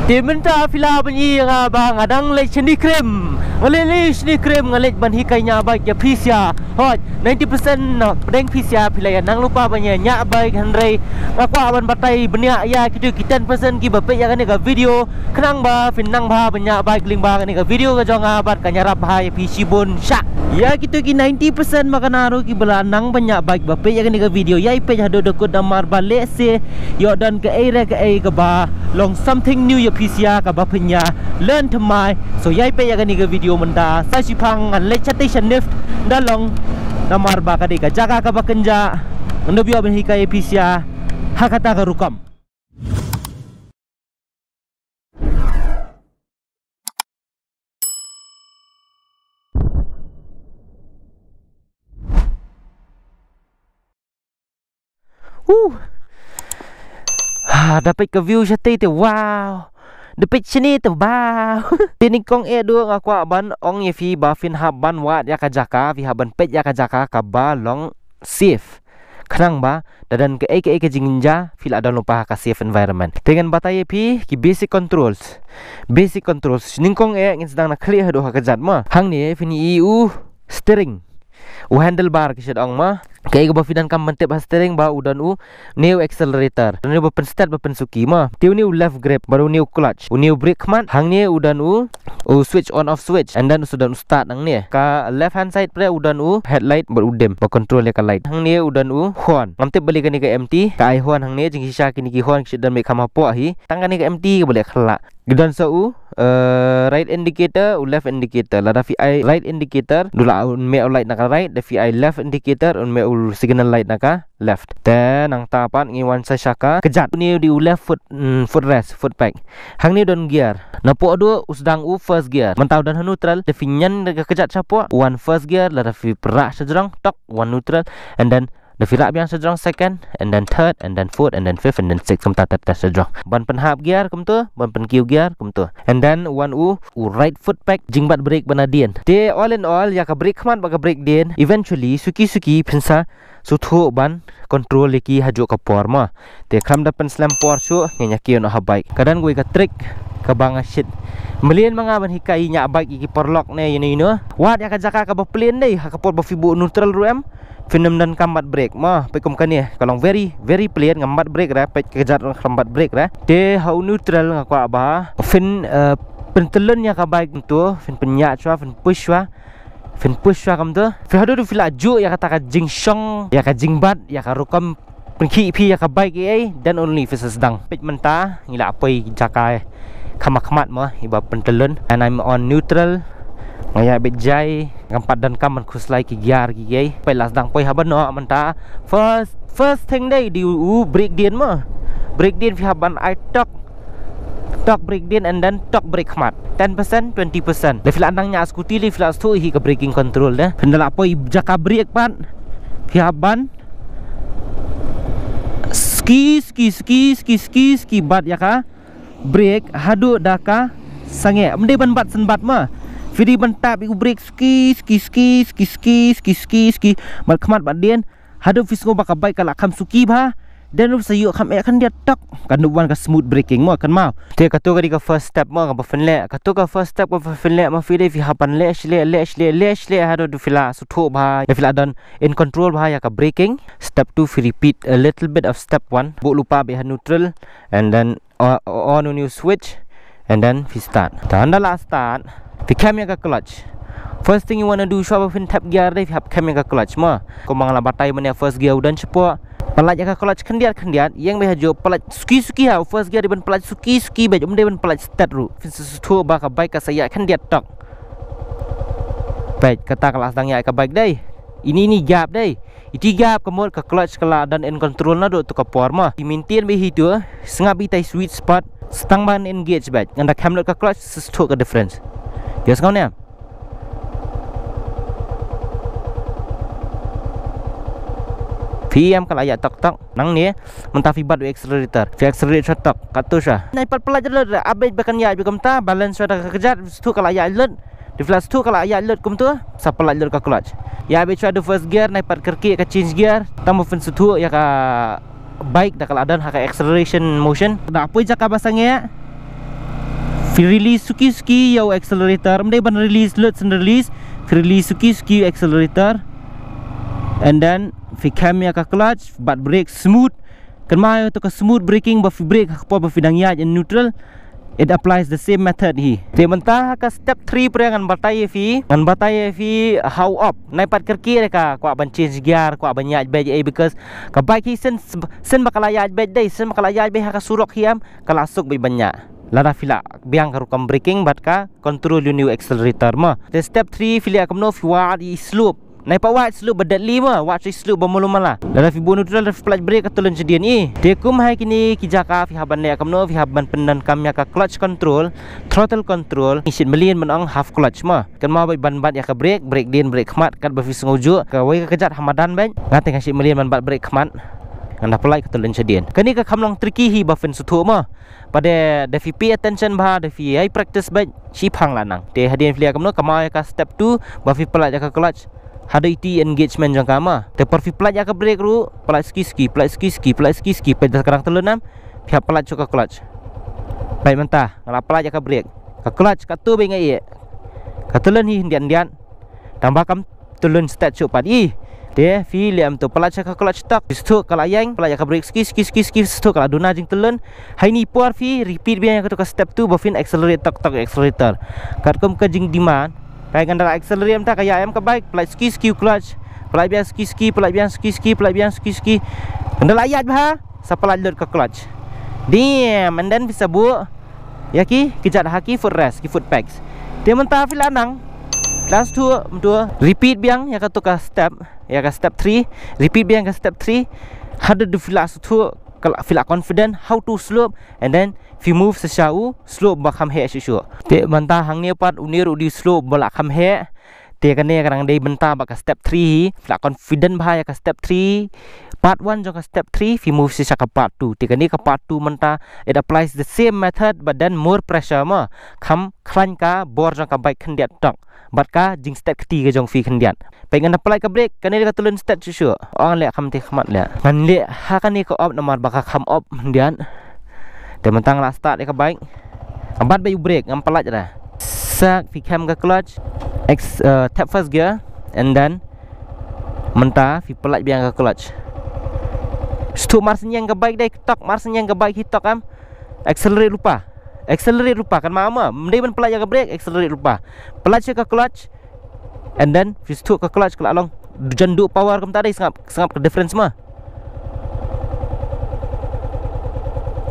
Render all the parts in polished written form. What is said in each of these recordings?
Dia minta fila bunyi bang adang lek seni krem. Ngalek seni krem ngalek ban hikainya baik ya pisya. Hot 90% pedeng pisya pilihan nang lupa banyak nyak baik handrai. Ngaku aban batai benia ya gitu kita persen ki bape ya kan ga video kenang ba finang ba banyak baik ling ba kan ga video ga jong abat kanyarap ba ya PC bun syak. Ya gitu ki 90% makanaru ki belanang banyak baik bape ya kan ga video ya ipe hado dokut namar balik se yo dan ke area ke ba long something new ya pisya ka bapenya learn to my so yai pe ya gani ga video menda sa sipang an le chatte shanif dalong namar ba ka de ka jaga ka bakenja ndo bio ben hikai pisya hakata ka rukam dapat ke view chatte te wow. Dapat sini tu bau. Ini kong dua ngaku aban ong ye fi ba fin haban wat ya ka jaka fi haban pet ya ka jaka ka ba long safe. Kenang ba dan ke jinginja fil ada lupa ka safe environment. Dengan batai pi ki basic controls. Basic controls ningkong ngin sedang nak clear do ka jat ma. Hang ni fini steering. Handlebar kisah ong ma. Kayak ba fidan kam mentep steering ba udan new accelerator. New ba pen start ba pen suki ma. Tiu new left grip baru new clutch. New brake man. Hang ni udan switch on off switch and then sudah start nang ni. Ka left hand side pre udan headlight baru dim ba control ya ka light. Hang ni udan horn. Ngam tep balik ni ka empty. Ka ai horn hang ni jing sisa kini ki horn kisah dan me kam hapo hi. Tangkan ni ka empty ka boleh khala. Gedan sa right indicator left indicator la da fi I right indicator dula me light naka right da fi I left indicator me signal light naka left then nang tapan ngi wan sa shaka kejat ni di left foot rest foot peg hang ni don gear napo do usdang first gear mentau dan neutral da fi nyan kejat chapo one first gear la da fi perak sejrang tok one neutral and then the firak biang sejrong second and then third and then fourth and then fifth and then sixth kum tat sejrong ban penhap gear kum tu ban pen Q gear kum tu and then one right foot peg jingbat brake banadian de all in all ya ka brake man ba ka brake den eventually suki pensa suthu ban control leki haju ka por ma te kham da pen slam por su ngenya ki no ha bike kadan goi ka trick ka banga shit melian mga ban hikai nya bike iki porlock ne yini wat ya ka jaka ka ba plane dei ha ka por ba fibu neutral ruem film dan kambat brake mah pekom kan ni kalau very plain ngambat brake ra pe kejat kambat brake ra de how neutral ngaku aba fin pentelun ya ka baik tu fin penyak chwa fin push chwa kam tu fi hadu du fila ju ya kata ka jingshong ya ka jingbat ya ka rukam penki pi ya ka baik dan only fi sedang pe menta ngila apoi jaka khamak mah iba pentelun and I'm on neutral ngaya bejai ngampat dan kam khuslai ki gear ki gay pelas dang poi haban no menta first thing day di brake din fi haban I tok brake din and then tok brake mat 10% 20% le fila andangnya skuti le fila stu hi ke braking control dah pendala poi jaka brake pan fi haban ski bat ya ka brake hadu daka sange mende ban bat senbat ma Fidi bentap iku break ski mal khamat badien hadu fisgo baka baik kala kham suki ba dan lu sayu kham kan dia tok kan duan ka smooth braking mo kan mau te ka to ka first step mo ka fanle ka to ka first step ka fanle ma fi fi hapan le hadu du fila suthu ba ya fila dan in control ba ya ka braking step 2 fi repeat a little bit of step 1 bu lupa be neutral and then on new switch and then fi start tanda la start fi cam ya ka clutch first thing you wanna do shop fin tap gear dai fi hap cam ya ka clutch ma ko mangala batai mania first gear udan cepo pelat ya ka clutch kendiat yang be hajo pelat suki ha first gear diban pelat suki be jom ban pelat start ru fin sesuatu ba ka baik ka saya kendiat tok baik kata kelas dang ya ka baik dai ini gap dai iti gap kemod ka clutch kala dan in control na do to ka por ma maintain be hitu sengabi tai sweet spot stang ban engage baik nganda camlet ka clutch sesuatu ka difference yes kau ni PM kalau ayat tok nang ni mentafi bad accelerator tok katusha nai pelajar le abai bakan ya bikam ta balance ada kejat tu kalau ayat lut di flash tu kalau ayat lut kum tu sa pelajar ka clutch ya abai ada first gear nai pat kerki ka change gear tambah fin sutu ya ka bike dah kalau ada hak acceleration motion dah apa jaka basangnya release suki yo accelerator mde ban release let and release release suki accelerator and then fi cam ya ka clutch but brake smooth kan mai to ka smooth braking ba fi brake po ba fi dang ya in neutral. It applies the same method hi. Te mentah ka step 3 pre ngan batai fi how up nai pat kerki ka kwa ban change gear kwa ban ya bej because ka bike hi sen bakala ya bej dai sen bakala ya bej ka surok hiam kala suk bai banyak lara fila biang ka rukam braking bat ka control new accelerator ma. The step 3 fila kamno fi wa di slope nai pa wa slope badat 5 wa slope bamulu mala lara fi bon neutral fi clutch brake atulun jedian i te kum hai kini ki jaka fi haban ne kamno fi haban pendan kamya ka clutch control throttle control isit melien menang half clutch ma kan ma bai ban bat ya ka brake din brake khmat kat ba fi sengojo ka wai ka kejat hamadan ban ngate ka sit melien ban bat brake khmat nganda pelai ka tulun jedian kani ka kamlong tricky hi ba fen suthu ma pada defi pay attention bah defi ai practice ba chi phang lanang te hadian flia kamno kama ka step 2 ba fi pelai ka clutch hada iti engagement jang kama te per fi pelai ka brake ru pelai ski pelai ski pe sekarang telunam pihak pelai ka clutch baik mentah ngala pelai ka brake ka clutch ka tu be ngai ka telun hi ndian tambah kam telun start chu pat i te fi liam tu pelai ka clutch tak situ kala yang pelai ka brake ski situ kala dona jing telun hai ni por fi repeat biang ka step 2 ba fin accelerate tak accelerator kat kum ka jing demand kai ganda accelerate ta kaya am ka bike pelai ski clutch pelai biang ski pelai biang ski ganda layat bah sa pelai load ka clutch damn and then bisa bu ya ki kijat haki foot rest ki foot pegs dia mentah fi lanang last 2 repeat biang ya ka tu ka step 3 repeat biang ka step 3 hada du fila tu kala fila confident how to slope and then fi move sesau slope bakam he shu te mentah hang ne pat unir di slope balakam he te kane kadang dei mentah baka step 3 fila confident bah ya ka step 3 part 1 jong ka step 3 fi move sesa ka part 2 te kane ka part 2 mentah it applies the same method but then more pressure ma kham khlan ka bor jong ka bike khendiat tok bat ka jing step ketiga jong fi khendiat pengen apply ka brake kane ka tulun step shu ong le kham te khmat le man le ha kane ka op nomor baka kham op ndian te mentang la start ka bike ambat bayu brake ngam pelat dah sak fi cam ka clutch tap first gear and then mentah fi pelat biang ka clutch stu marsenyang ka bike dai tok marsenyang ka bike hitok am accelerate lupa kan mama mendai ban pelat ka brake accelerate lupa pelat ka clutch and then fi stu ka clutch kala long janduk power kam tadi sangap ke difference mah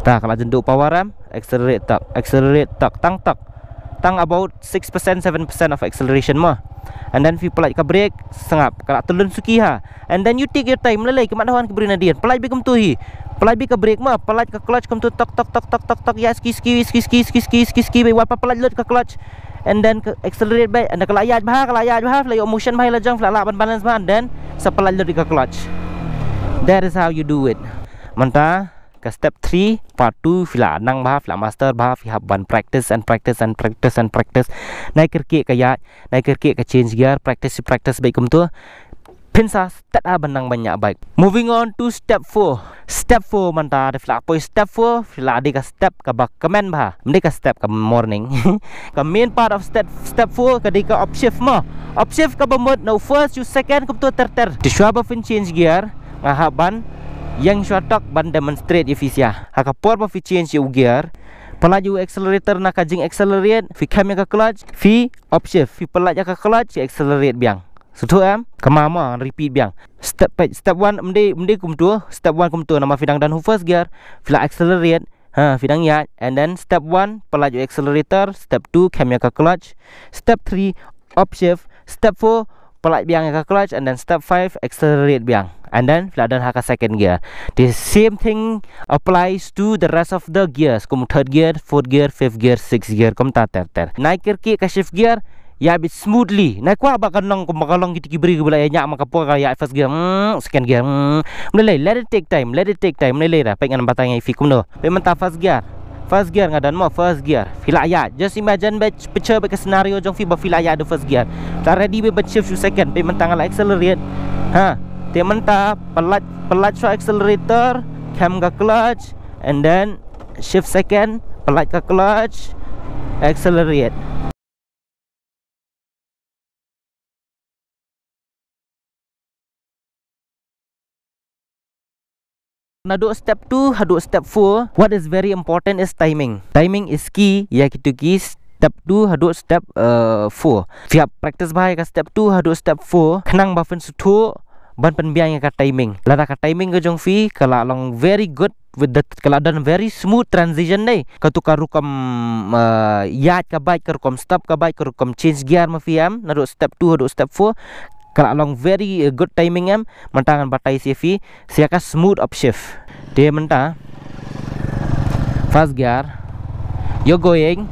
tak kalau jenduk power ram accelerate tak tang about 6% 7% of acceleration mah and then fi pelat ka brake sangap kalau telun suki ha and then you take your time lelai ke manawan ke berinadian pelat bi kam tu hi pelat bi ka brake mah pelat ka clutch kam tu tok ya ski bai wapa pelat load ka clutch and then accelerate bai and kalau ayat bah fly motion bai la jang fla ban balance bah then sa pelat load ka clutch. That is how you do it mantah ka step 3 part 2 fila nang bah fila master bah fi haban practice nai kerke ka ya nai kerke ka change gear practice baik kum tu pinsa step banang banyak baik. Moving on to step 4 mantah ada fila poi step 4 fila ada ka step ka bak comment bah mende ka step ka morning ka main part of step 4 ka dika upshift ka bamot no first you second kum tu ter di shaba fin change gear ngahaban yang shortok ban demonstrate efisia haka por ba fi change your gear pelaju accelerator na kajing accelerate fi cam ka clutch fi upshift fi pelaj ka clutch accelerate biang sutu am kamama repeat biang step 1 mde kum tu step 1 kum tu nama fidang dan first gear fila accelerate fidang ya and then step 1 pelaju accelerator step 2 cam ka clutch step 3 upshift step 4 pelaj biang ka clutch and then step 5 accelerate biang and then fladan haka second gear. The same thing applies to the rest of the gears kum third gear, fourth gear, fifth gear, sixth gear kum ta ter naik kerki ka shift gear ya bit smoothly naik kwa bakalong kum bakalong gitu kibri gula ya nyak makapo ka ya first gear second gear mulai let it take time mulai dah pengen batang yang fikum no memang ta first gear ngadan mo first gear fila ya just imagine picture ke scenario jong fi ba fila ya the first gear ta ready be shift second pe mentang accelerate te mentah pelat cam ka clutch and then shift second pelat ka clutch accelerate. Haduk step 2, haduk step 4. What is very important is timing. Timing is key. Ya gitu key. Step 2 haduk step 4. Fiap practice bahaya ka step 2 haduk step 4. Kenang bafin sutu ban penbiang ka timing. Lada ka timing ke jong fi kala long very good with the kala dan very smooth transition dai. Ka tu ka rukam yat ka baik ka rukam stop ka baik ka rukam change gear ma fiam. Haduk step 2 haduk step 4. Kalau along very good timing em mentangan batai CV siaka smooth upshift dia mentah fast gear you're going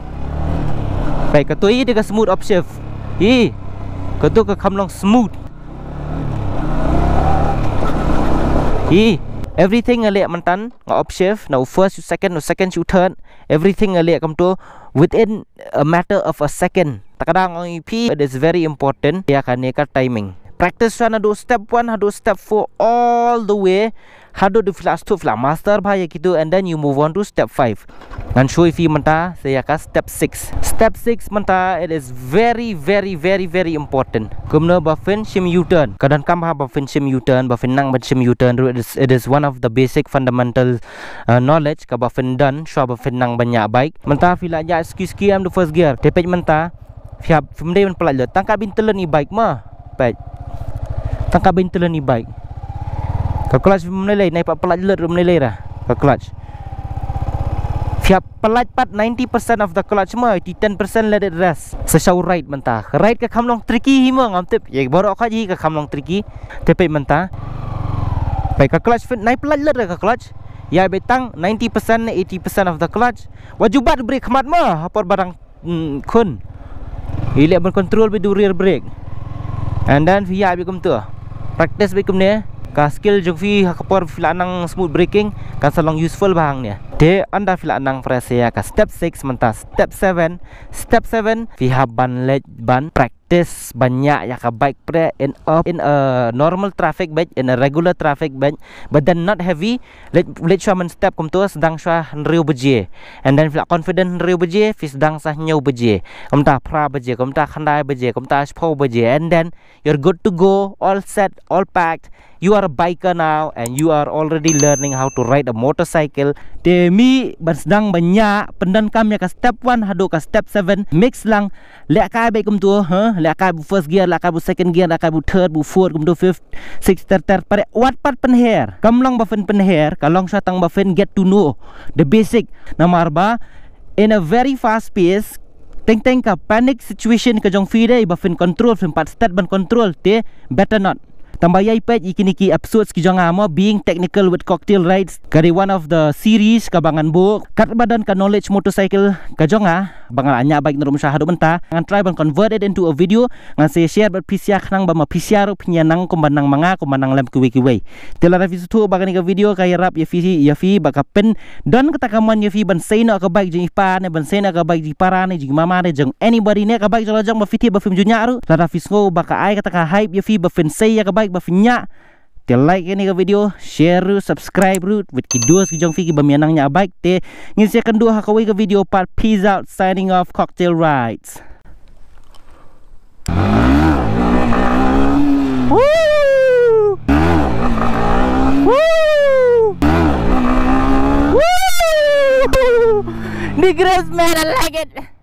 baik ketui dia smooth upshift ketu ke kamlong smooth everything alek mentan nga upshift now first you second you third everything alek kam tu within a matter of a second. Takadang ang EP, it is very important. Ya kan neka timing. Practice sana do step 1, hado step 4 all the way. Hado do flash 2 flash master bahaya gitu, and then you move on to step 5. Ngan show if menta saya ka step 6. Step 6 menta it is very important. Kumno buffin shim U-turn. Kadang kam ha buffin shim U-turn, buffin nang shim U-turn. It is one of the basic fundamental knowledge ka buffin done. Shwa buffin nang banyak baik. Menta fila ja ski am the first gear. Tepej menta fiap fimdai men pelaj le. Tangkap bintelan ni bike mah. Baik. Tangkap bintelan ni bike. Ka clutch menilai naik pak pelaj le menilai dah. Ka clutch. Fiap pelaj pat 90% of the clutch mah, 10% let it rest. Sesau right mentah. Right ka kamlong tricky hima ngamtip. Ya baru ka ji ka kamlong tricky. Tepej mentah. Baik ka clutch naik pelaj le ka clutch. Ya betang 90% 80% of the clutch. Wajubat brake khamat mah apa barang kun. Ilek berkontrol bedu rear brake. And then via bikum tu. Practice bikum ni. Ka skill jong fi hakapor filanang smooth braking kan salong useful bahang ni. De anda filanang presya ka step 6 mentah step 7. Step 7 fi haban led ban practice banyak ya ka bike pre in a normal traffic bed, in a regular traffic bed, but then not heavy. Let shaman step kum tu sedang sha riu beje. And then fila confident riu beje fi sedang sah nyau beje. Kum ta pra beje, kum ta khandai beje, kum ta spo beje, and then you're good to go, all set, all packed. You are a biker now and you are already learning how to ride a motorcycle. Demi bersedang banyak pendan kami ka step 1 hado ka step 7 mix lang lek kai baik kum tu lek kai bu first gear, lek kai bu second gear, lek kai bu third, bu fourth, kum tu fifth, sixth, third pare wat pat penher kamlang bafen penher kalong satang bafen get to know the basic namarba in a very fast pace. Teng ka panic situation ka jong fi dai bafen control film pat start ban control te better not. Tambah ipad iki episode sekijang amo being technical with cocktail rides kari one of the series kabangan bu kat badan ka knowledge motorcycle kajonga bangal anya baik nerum syahadu menta ngan try ban convert it into a video ngan saya share bat pisia nang ba ma pisia ru penyanang kumbanang manga kumbanang lem kuwi tela review tu bagan ka video kaya rap ya fi baka pen don kata kaman ya fi ban seina ka baik jeng ipa ne ban seina ka baik di parane jeng mama ne jeng anybody ne ka baik jolajang ba fiti ba film junya ru la fisgo baka ai kata ka hype ya fi ba fin sei ya ka baik bafinya te like ini ke video, share, subscribe with kedua sekejong fiki bamianangnya baik te ngisi kedua hakawai ke video part. Peace out, signing off, cocktail rides. Woo! Woo! Woo! The grace man, I like it.